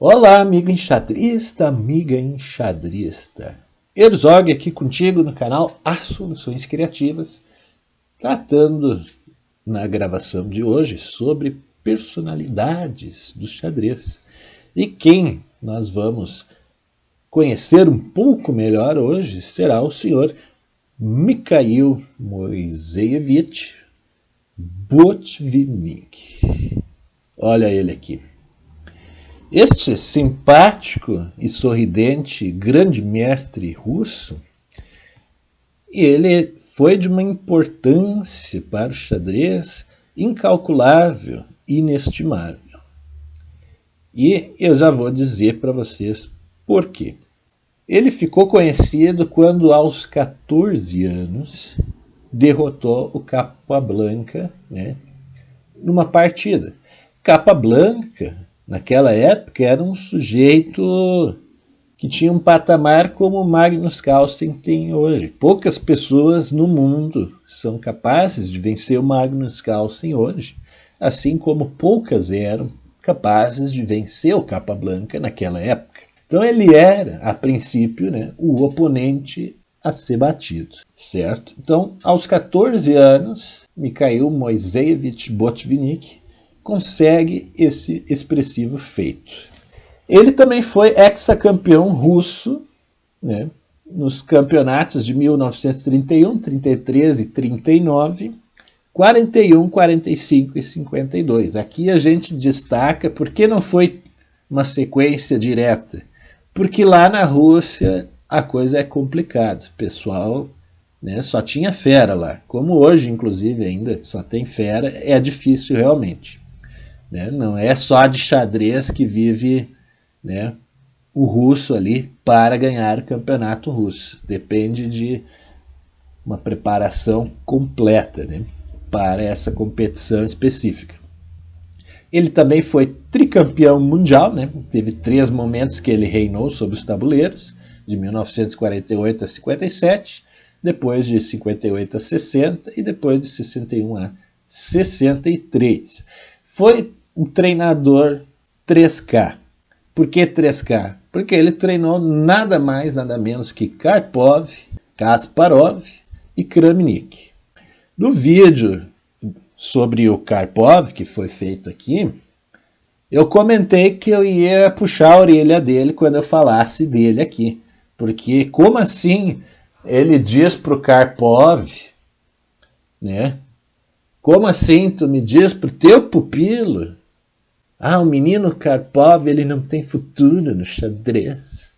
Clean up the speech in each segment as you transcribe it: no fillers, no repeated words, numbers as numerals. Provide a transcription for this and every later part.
Olá, amigo enxadrista, amiga enxadrista. Herzog aqui contigo no canal As Soluções Criativas, tratando na gravação de hoje sobre personalidades do xadrez. E quem nós vamos conhecer um pouco melhor hoje será o senhor Mikhail Moiseievich Botvinnik. Olha ele aqui. Este simpático e sorridente grande mestre russo, ele foi de uma importância para o xadrez incalculável, inestimável. E eu já vou dizer para vocês por quê. Ele ficou conhecido quando, aos 14 anos, derrotou o Capablanca, numa partida. Capablanca, naquela época, era um sujeito que tinha um patamar como o Magnus Carlsen tem hoje. Poucas pessoas no mundo são capazes de vencer o Magnus Carlsen hoje, assim como poucas eram capazes de vencer o Capablanca naquela época. Então ele era, a princípio, o oponente a ser batido, certo? Então, aos 14 anos, Mikhail Moiseievich Botvinnik consegue esse expressivo feito. Ele também foi hexacampeão russo, nos campeonatos de 1931, 33 e 39, 41, 45 e 52. Aqui a gente destaca porque não foi uma sequência direta, porque lá na Rússia a coisa é complicada. O pessoal só tinha fera lá, como hoje inclusive ainda só tem fera, é difícil realmente. Não é só de xadrez que vive o russo ali para ganhar o campeonato russo. Depende de uma preparação completa para essa competição específica. Ele também foi tricampeão mundial, teve 3 momentos que ele reinou sobre os tabuleiros, de 1948 a 57, depois de 58 a 60 e depois de 61 a 63. Foi um treinador 3K. Por que 3K? Porque ele treinou nada mais, nada menos que Karpov, Kasparov e Kramnik. No vídeo sobre o Karpov, que foi feito aqui, eu comentei que eu ia puxar a orelha dele quando eu falasse dele aqui. Porque como assim ele diz para o Karpov, como assim tu me diz para o teu pupilo, o menino Karpov, ele não tem futuro no xadrez.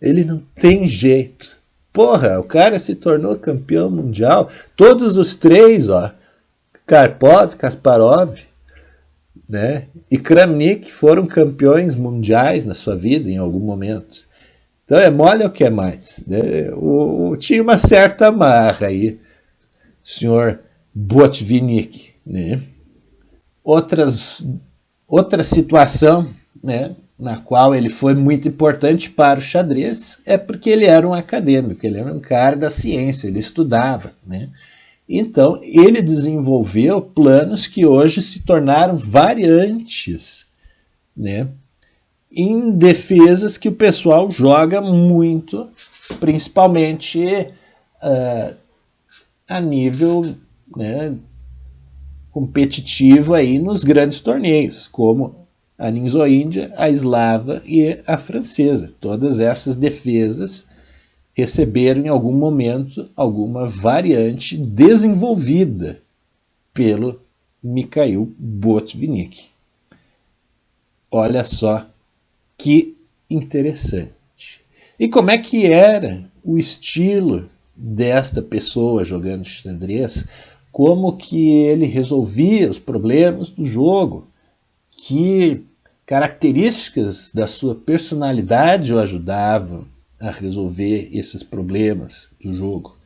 Ele não tem jeito. Porra, o cara se tornou campeão mundial. Todos os 3, Karpov, Kasparov, e Kramnik foram campeões mundiais na sua vida em algum momento. Então é mole ou que é mais? Tinha uma certa marra aí, o senhor Botvinnik. Outra situação na qual ele foi muito importante para o xadrez é porque ele era um acadêmico, ele era um cara da ciência, ele estudava. Então, ele desenvolveu planos que hoje se tornaram variantes em defesas que o pessoal joga muito, principalmente a nível competitivo aí nos grandes torneios, como a Ninzoíndia, a Eslava e a Francesa. Todas essas defesas receberam em algum momento alguma variante desenvolvida pelo Mikhail Botvinnik. Olha só que interessante. E como é que era o estilo desta pessoa jogando xadrez? Como que ele resolvia os problemas do jogo? Que características da sua personalidade o ajudavam a resolver esses problemas do jogo?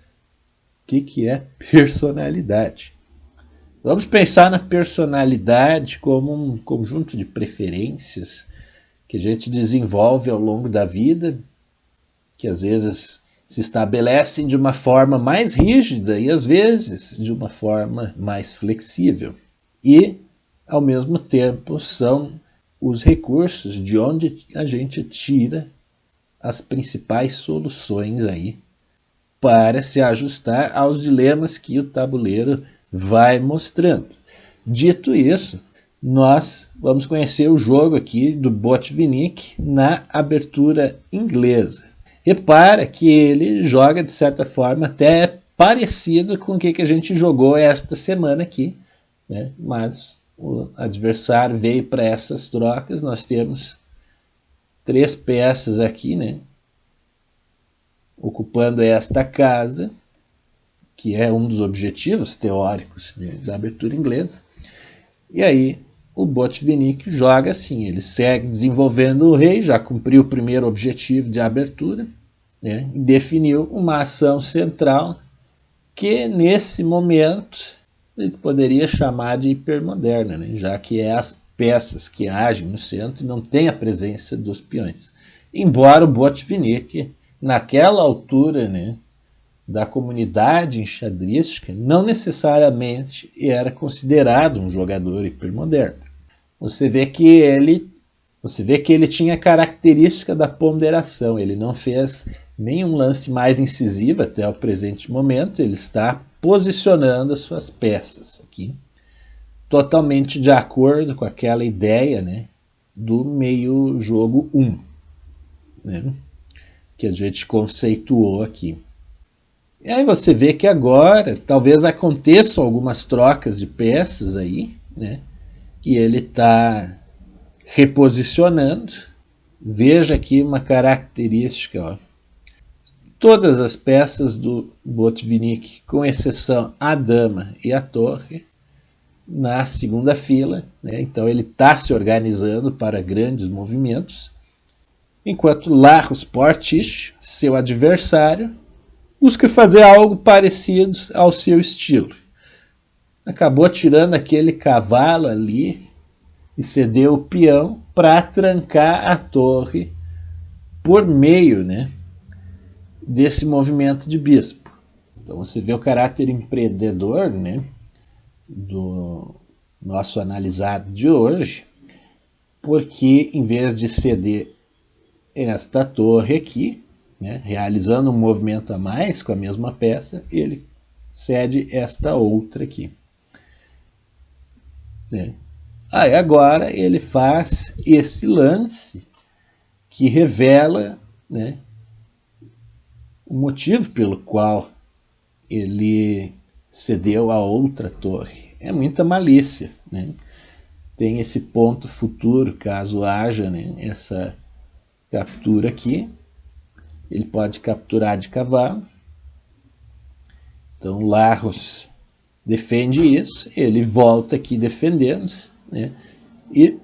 O que é personalidade? Vamos pensar na personalidade como um conjunto de preferências que a gente desenvolve ao longo da vida, que às vezes se estabelecem de uma forma mais rígida e às vezes de uma forma mais flexível. E, ao mesmo tempo, são os recursos de onde a gente tira as principais soluções aí para se ajustar aos dilemas que o tabuleiro vai mostrando. Dito isso, nós vamos conhecer o jogo aqui do Botvinnik na abertura inglesa. Repara que ele joga de certa forma até parecido com o que a gente jogou esta semana aqui, né? Mas o adversário veio para essas trocas. Nós temos 3 peças aqui, né? Ocupando esta casa, que é um dos objetivos teóricos, né, da abertura inglesa. E aí o Botvinnik joga assim, ele segue desenvolvendo o rei, já cumpriu o primeiro objetivo de abertura, né, e definiu uma ação central que nesse momento ele poderia chamar de hipermoderna, né, já que é as peças que agem no centro e não tem a presença dos peões. Embora o Botvinnik, naquela altura, né, da comunidade enxadrística, não necessariamente era considerado um jogador hipermoderno. Você vê que ele tinha a característica da ponderação. Ele não fez nenhum lance mais incisivo até o presente momento. Ele está posicionando as suas peças aqui, totalmente de acordo com aquela ideia, né, do meio jogo 1, né, que a gente conceituou aqui. E aí você vê que agora talvez aconteçam algumas trocas de peças aí, né? E ele está reposicionando. Veja aqui uma característica, ó. Todas as peças do Botvinnik, com exceção a dama e a torre, na segunda fila, né? Então ele está se organizando para grandes movimentos, enquanto Larros Portisch, seu adversário, busca fazer algo parecido ao seu estilo. Acabou tirando aquele cavalo ali e cedeu o peão para trancar a torre por meio, né, desse movimento de bispo. Então você vê o caráter empreendedor, né, do nosso analisado de hoje, porque em vez de ceder esta torre aqui, né, realizando um movimento a mais com a mesma peça, ele cede esta outra aqui. Né? Aí agora ele faz esse lance que revela, né, o motivo pelo qual ele cedeu a outra torre. É muita malícia. Né? Tem esse ponto futuro, caso haja, né, essa captura aqui. Ele pode capturar de cavalo. Então Larros defende isso, ele volta aqui defendendo, né? E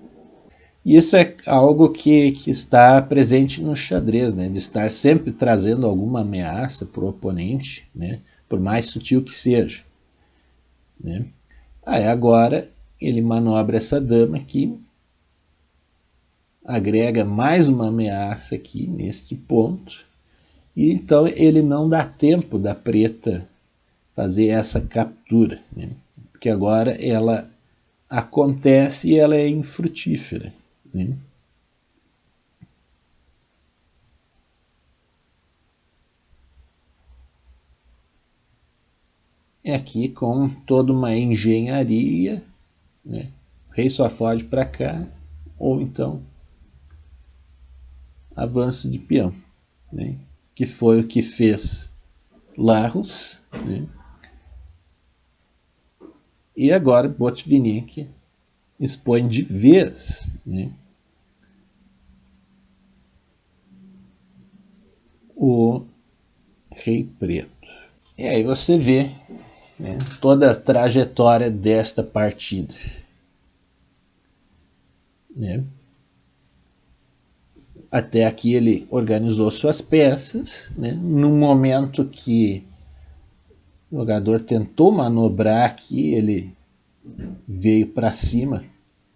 isso é algo que está presente no xadrez, né? De estar sempre trazendo alguma ameaça para o oponente, né? Por mais sutil que seja. Né? Aí agora ele manobra essa dama aqui, agrega mais uma ameaça aqui neste ponto, e então ele não dá tempo da preta fazer essa captura, né? Porque agora ela acontece e ela é infrutífera. Né? É aqui com toda uma engenharia, né? O rei só foge para cá, ou então avanço de peão, né? Que foi o que fez Larros, né? E agora Botvinnik expõe de vez, né, o rei preto. E aí você vê, né, toda a trajetória desta partida. Né? Até aqui ele organizou suas peças, né? Num momento que o jogador tentou manobrar aqui, ele veio para cima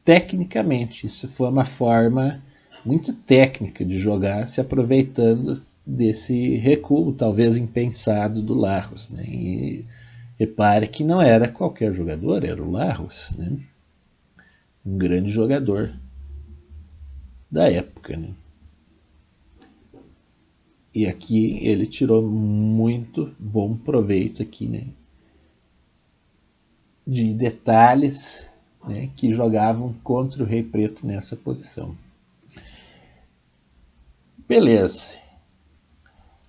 tecnicamente. Isso foi uma forma muito técnica de jogar, se aproveitando desse recuo, talvez impensado, do Larros. Né? E repare que não era qualquer jogador, era o Larros, né? Um grande jogador da época, né? E aqui ele tirou muito bom proveito aqui, né? De detalhes, né, que jogavam contra o Rei Preto nessa posição. Beleza.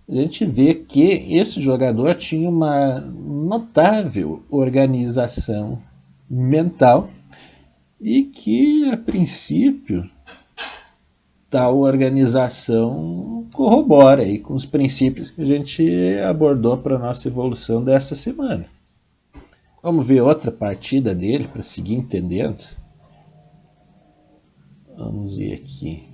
A gente vê que esse jogador tinha uma notável organização mental e que, a princípio, tal organização corrobora aí com os princípios que a gente abordou para a nossa evolução dessa semana. Vamos ver outra partida dele para seguir entendendo. Vamos ver aqui.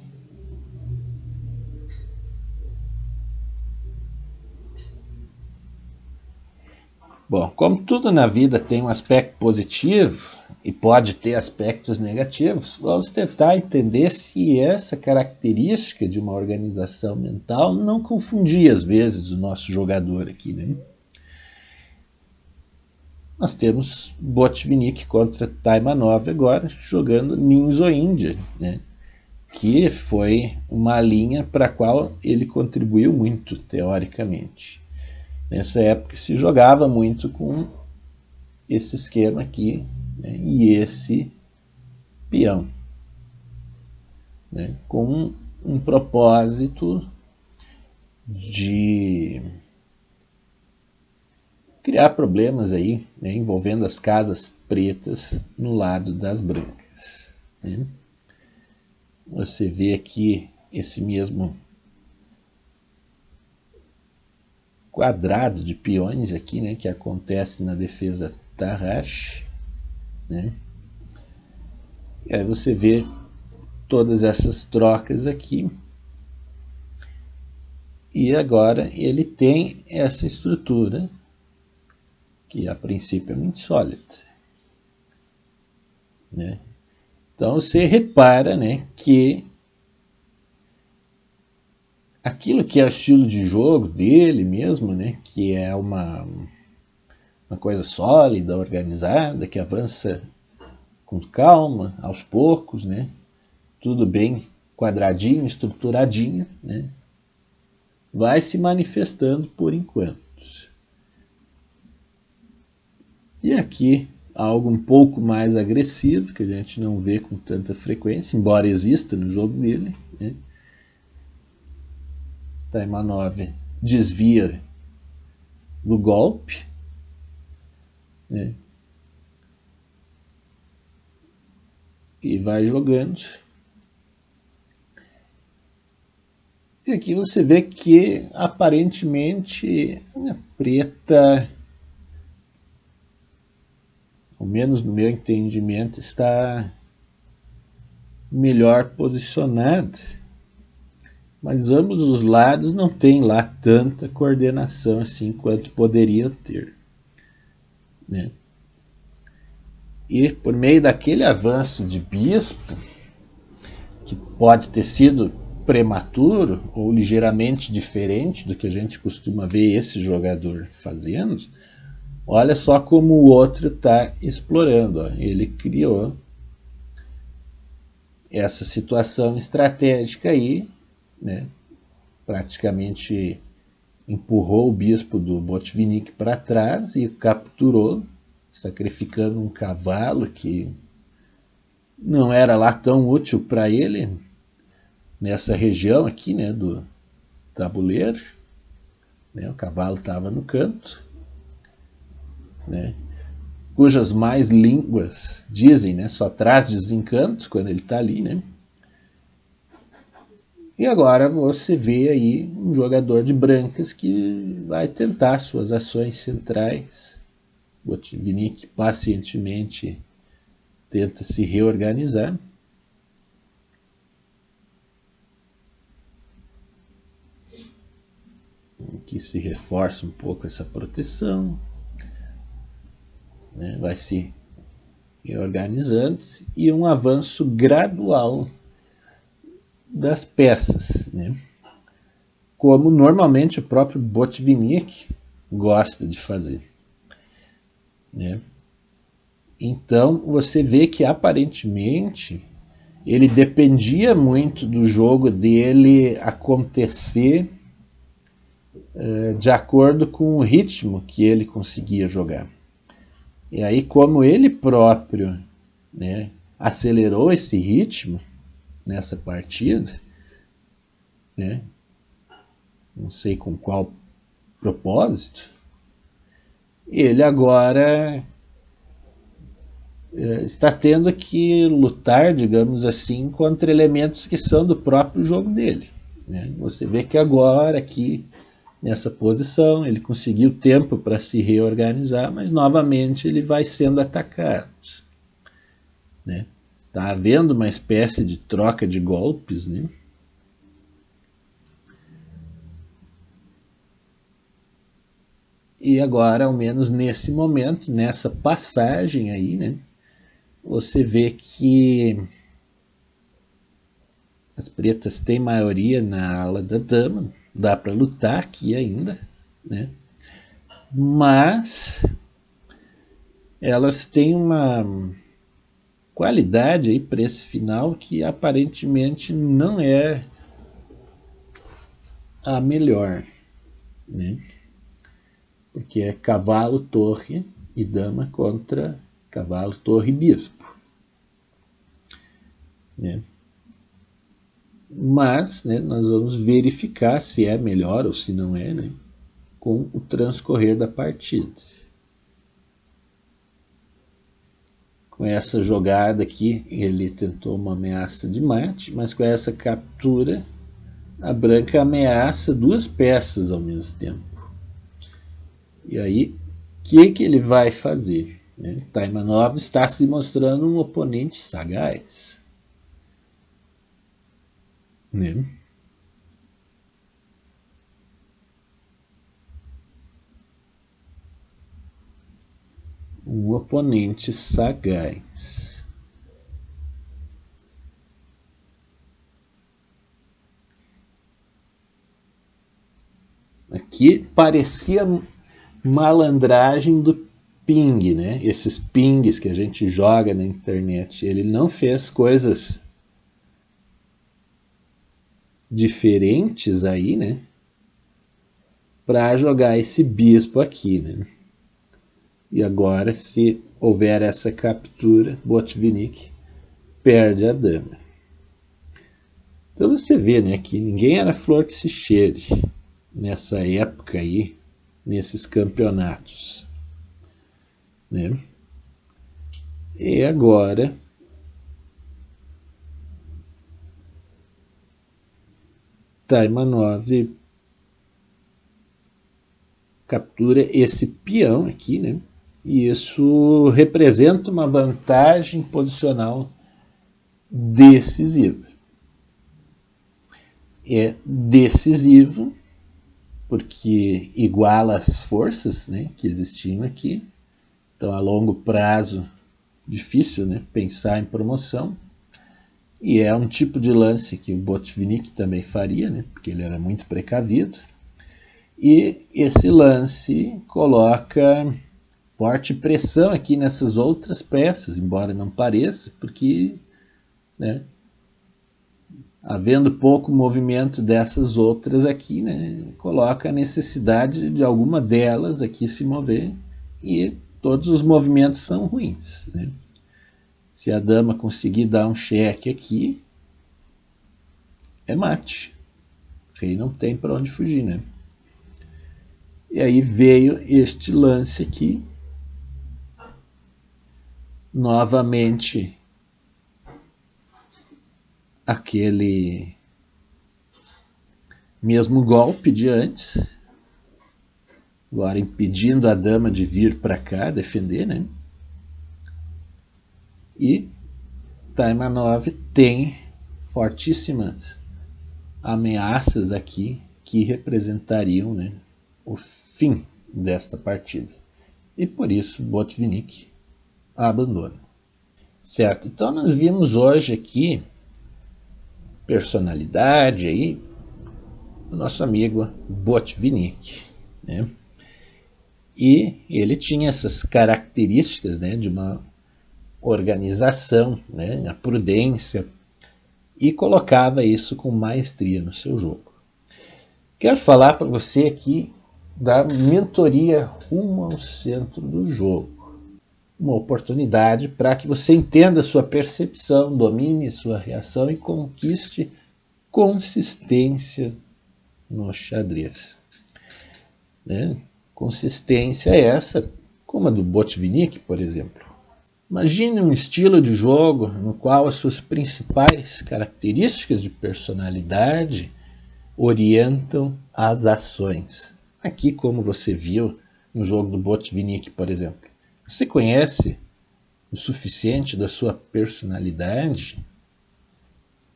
Bom, como tudo na vida tem um aspecto positivo e pode ter aspectos negativos, vamos tentar entender se essa característica de uma organização mental não confundir às vezes o nosso jogador aqui, né? Nós temos Botvinnik contra Taimanov agora, jogando Ninzo Índia, né? Que foi uma linha para a qual ele contribuiu muito, teoricamente. Nessa época se jogava muito com esse esquema aqui, né, e esse peão, né, com um propósito de criar problemas aí, né, envolvendo as casas pretas no lado das brancas, né. Você vê aqui esse mesmo quadrado de peões aqui, né, que acontece na defesa Tarrasch, né? E aí você vê todas essas trocas aqui. E agora ele tem essa estrutura, que a princípio é muito sólida, né? Então você repara, né, que aquilo que é o estilo de jogo dele mesmo, né, que é uma coisa sólida, organizada, que avança com calma, aos poucos, né, tudo bem quadradinho, estruturadinho, né, vai se manifestando por enquanto. E aqui algo um pouco mais agressivo, que a gente não vê com tanta frequência, embora exista no jogo dele, né? Taimanov desvia do golpe, né? E vai jogando. E aqui você vê que aparentemente a preta, ao menos no meu entendimento, está melhor posicionada, mas ambos os lados não têm lá tanta coordenação assim quanto poderiam ter, né? E por meio daquele avanço de bispo, que pode ter sido prematuro ou ligeiramente diferente do que a gente costuma ver esse jogador fazendo, olha só como o outro está explorando. Ó. Ele criou essa situação estratégica aí, né? Praticamente empurrou o bispo do Botvinnik para trás e capturou, sacrificando um cavalo que não era lá tão útil para ele nessa região aqui, né, do tabuleiro, né, o cavalo estava no canto, né, cujas mais línguas dizem, né, só traz desencantos quando ele está ali, né. E agora você vê aí um jogador de brancas que vai tentar suas ações centrais. Botvinnik pacientemente tenta se reorganizar. Aqui se reforça um pouco essa proteção, né? Vai se reorganizando e um avanço gradual das peças, né? Como normalmente o próprio Botvinnik gosta de fazer, né? Então você vê que aparentemente ele dependia muito do jogo dele acontecer de acordo com o ritmo que ele conseguia jogar. E aí, como ele próprio, né, acelerou esse ritmo nessa partida, né, não sei com qual propósito, ele agora está tendo que lutar, digamos assim, contra elementos que são do próprio jogo dele. Né? Você vê que agora, aqui, nessa posição, ele conseguiu tempo para se reorganizar, mas novamente ele vai sendo atacado. Né? Está havendo uma espécie de troca de golpes, né? E agora, ao menos nesse momento, nessa passagem aí, né, você vê que as pretas têm maioria na ala da dama, dá para lutar aqui ainda, né? Mas elas têm uma qualidade aí para esse final que aparentemente não é a melhor, né? Porque é cavalo, torre e dama contra cavalo, torre e bispo, né? Mas, né, nós vamos verificar se é melhor ou se não é, né, com o transcorrer da partida. Com essa jogada aqui, ele tentou uma ameaça de mate, mas com essa captura, a branca ameaça duas peças ao mesmo tempo. E aí, o que ele vai fazer? Né? Taimanov está se mostrando um oponente sagaz. Né? Um oponente sagaz. Aqui parecia malandragem do ping, né? Esses pings que a gente joga na internet. Ele não fez coisas diferentes aí, né? Para jogar esse bispo aqui, né? E agora, se houver essa captura, Botvinnik perde a dama. Então você vê, né, que ninguém era flor que se cheire nessa época aí, nesses campeonatos, né? E agora Taimanov captura esse peão aqui, né? E isso representa uma vantagem posicional decisiva. É decisivo porque iguala as forças, né, que existiam aqui. Então, a longo prazo, difícil, né, pensar em promoção. E é um tipo de lance que o Botvinnik também faria, né, porque ele era muito precavido. E esse lance coloca forte pressão aqui nessas outras peças, embora não pareça, porque, né, havendo pouco movimento dessas outras aqui, né, coloca a necessidade de alguma delas aqui se mover, e todos os movimentos são ruins. Né? Se a dama conseguir dar um cheque aqui, é mate. O rei não tem para onde fugir, né? E aí veio este lance aqui. Novamente, aquele mesmo golpe de antes. Agora impedindo a dama de vir para cá defender, né? E Taimanov tem fortíssimas ameaças aqui que representariam, né, o fim desta partida. E por isso Botvinnik abandona. Certo, então nós vimos hoje aqui personalidade aí do nosso amigo Botvinnik, né? E ele tinha essas características, né, de uma organização, né, a prudência, e colocava isso com maestria no seu jogo. Quero falar para você aqui da mentoria rumo ao centro do jogo. Uma oportunidade para que você entenda a sua percepção, domine sua reação e conquiste consistência no xadrez. Né? Consistência essa, como a do Botvinnik, por exemplo. Imagine um estilo de jogo no qual as suas principais características de personalidade orientam as ações. Aqui, como você viu no jogo do Botvinnik, por exemplo. Você conhece o suficiente da sua personalidade?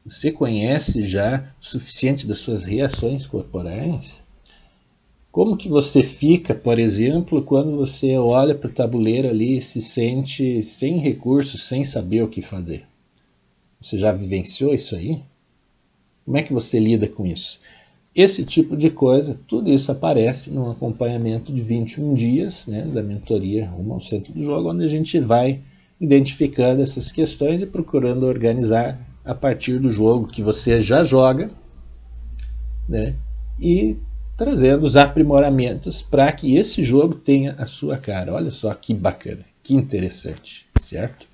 Você conhece já o suficiente das suas reações corporais? Como que você fica, por exemplo, quando você olha para o tabuleiro ali e se sente sem recursos, sem saber o que fazer? Você já vivenciou isso aí? Como é que você lida com isso? Esse tipo de coisa, tudo isso aparece num acompanhamento de 21 dias, né, da mentoria Rumo ao Centro do Jogo, onde a gente vai identificando essas questões e procurando organizar a partir do jogo que você já joga, né, e trazendo os aprimoramentos para que esse jogo tenha a sua cara. Olha só que bacana, que interessante, certo?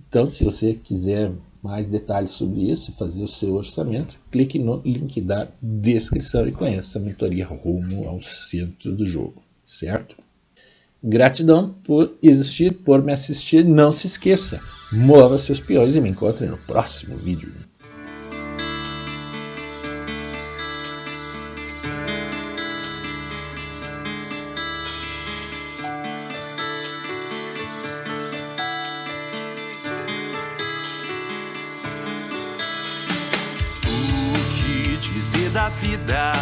Então, se você quiser mais detalhes sobre isso, fazer o seu orçamento, clique no link da descrição e conheça a mentoria Rumo ao Centro do Jogo, certo? Gratidão por existir, por me assistir. Não se esqueça, mova seus peões e me encontre no próximo vídeo. Da vida